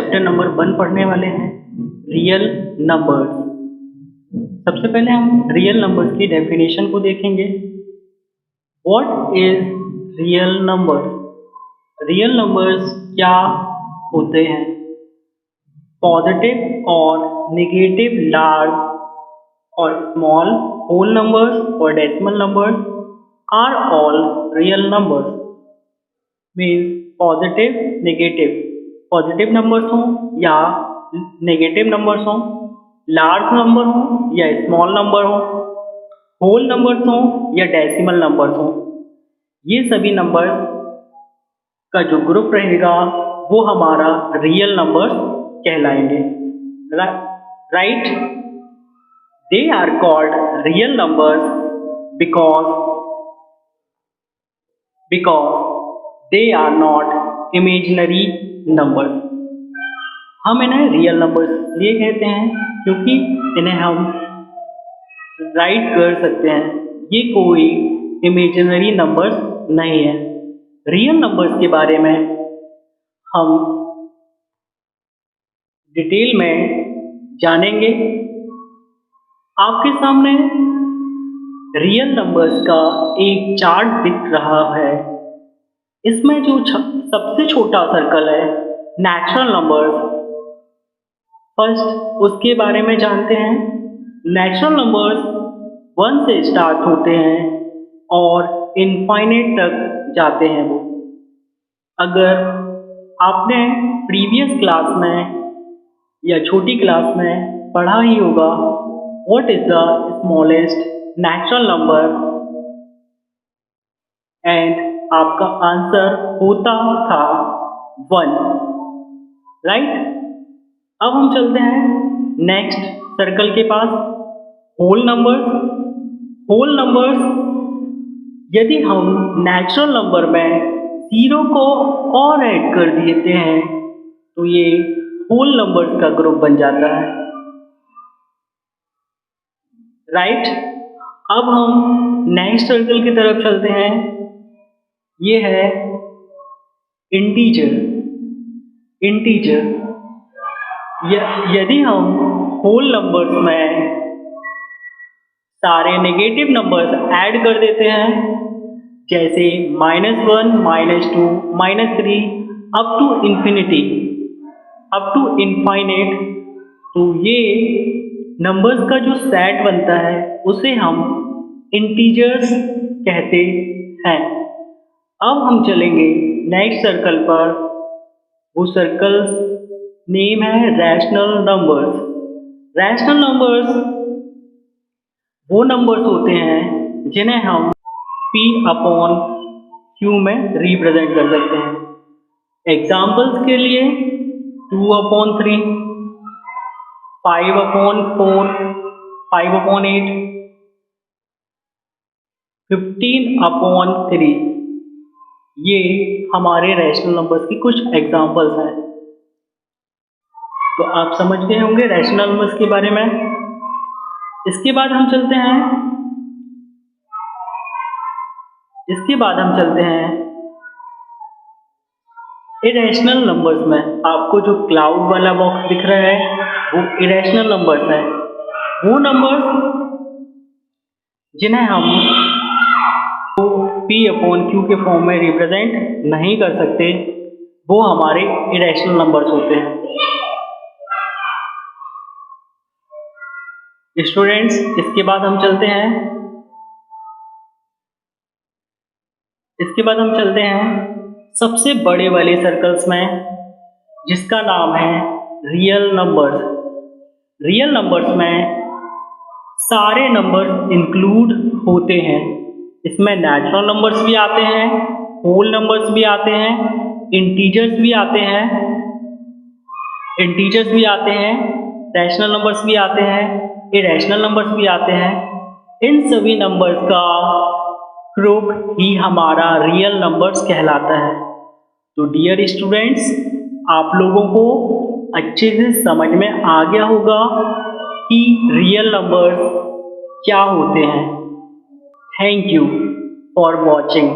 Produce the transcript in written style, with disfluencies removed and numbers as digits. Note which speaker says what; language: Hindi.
Speaker 1: चैप्टर नंबर 1 पढ़ने वाले हैं, रियल नंबर्स। सबसे पहले हम रियल नंबर्स की डेफिनेशन को देखेंगे। What is real numbers? Real numbers क्या होते हैं? पॉजिटिव और नेगेटिव, लार्ज और स्मॉल, होल नंबर्स और decimal numbers are all real numbers. Means positive, negative, positive numbers हों या नेगेटिव नंबर्स हों, लार्ज नंबर हों या स्मॉल नंबर हों, होल नंबर्स हों या डेसिमल नंबर्स हों, ये सभी नंबर्स का जो ग्रुप रहेगा वो हमारा रियल नंबर्स कहलाएंगे। Right? They are called real numbers because they are not imaginary numbers. हम इन्हें रियल नंबर्स इसलिए कहते हैं क्योंकि इन्हें हम राइट कर सकते हैं, ये कोई इमेजिनरी नंबर्स नहीं है। रियल नंबर्स के बारे में हम डिटेल में जानेंगे। आपके सामने रियल नंबर्स का एक चार्ट दिख रहा है। इसमें जो सबसे छोटा सर्कल है, नेचुरल नंबर्स, फर्स्ट उसके बारे में जानते हैं। नेचुरल नंबर्स 1 से स्टार्ट होते हैं और इनफाइनाइट तक जाते हैं वो। अगर आपने प्रीवियस क्लास में या छोटी क्लास में पढ़ा ही होगा, what is the smallest natural number, and आपका आंसर होता था 1। राइट? अब हम चलते हैं नेक्स्ट सर्कल के पास, होल नंबर्स। होल नंबर्स, यदि हम नेचुरल नंबर में 0 को और ऐड कर देते हैं तो ये होल नंबर्स का ग्रुप बन जाता है। राइट? अब हम नेक्स्ट सर्कल की तरफ चलते हैं। ये है इंटीजर। इंटीजर, यदि हम होल नंबर्स में सारे नेगेटिव नंबर्स ऐड कर देते हैं, जैसे -1, -2, -3 up to infinity, up to infinite, तो ये नंबर्स का जो सेट बनता है उसे हम इंटीजर्स कहते हैं। अब हम चलेंगे नेक्स्ट सर्कल पर। वो सर्कल नेम है रैशनल नंबर्स। रैशनल नंबर्स वो नंबर्स होते हैं जिन्हें हम P/Q में रिप्रेजेंट कर सकते हैं। एग्जाम्पल्स के लिए 2/3, 5/4, 5/8, 15/3, ये हमारे रैशनल नंबर्स की कुछ एग्जाम्पल्स हैं। तो आप समझ गए होंगे रैशनल नंबर्स के बारे में। इसके बाद हम चलते हैं इरेशनल नंबर्स में। आपको जो क्लाउड वाला बॉक्स दिख रहा है वो इरेशनल नंबर्स हैं। वो नंबर्स जिन्हें हम P/Q के फॉर्म में रिप्रेजेंट नहीं कर सकते, वो हमारे इरेशनल नंबर्स होते हैं। स्टूडेंट्स, इसके बाद हम चलते हैं सबसे बड़े वाले सर्कल्स में, जिसका नाम है रियल नंबर्स। रियल नंबर्स में सारे नंबर्स इंक्लूड होते हैं। इसमें नेचुरल नंबर्स भी आते हैं, होल नंबर्स भी आते हैं, इंटीजर्स भी आते हैं, रैशनल नंबर्स भी आते हैं, इरेशनल नंबर्स भी आते हैं। इन सभी नंबर्स का ग्रुप ही हमारा रियल नंबर्स कहलाता है। तो डियर स्टूडेंट्स, आप लोगों को अच्छे से समझ में आ गया होगा कि रियल नंबर्स क्या होते हैं। Thank you for watching.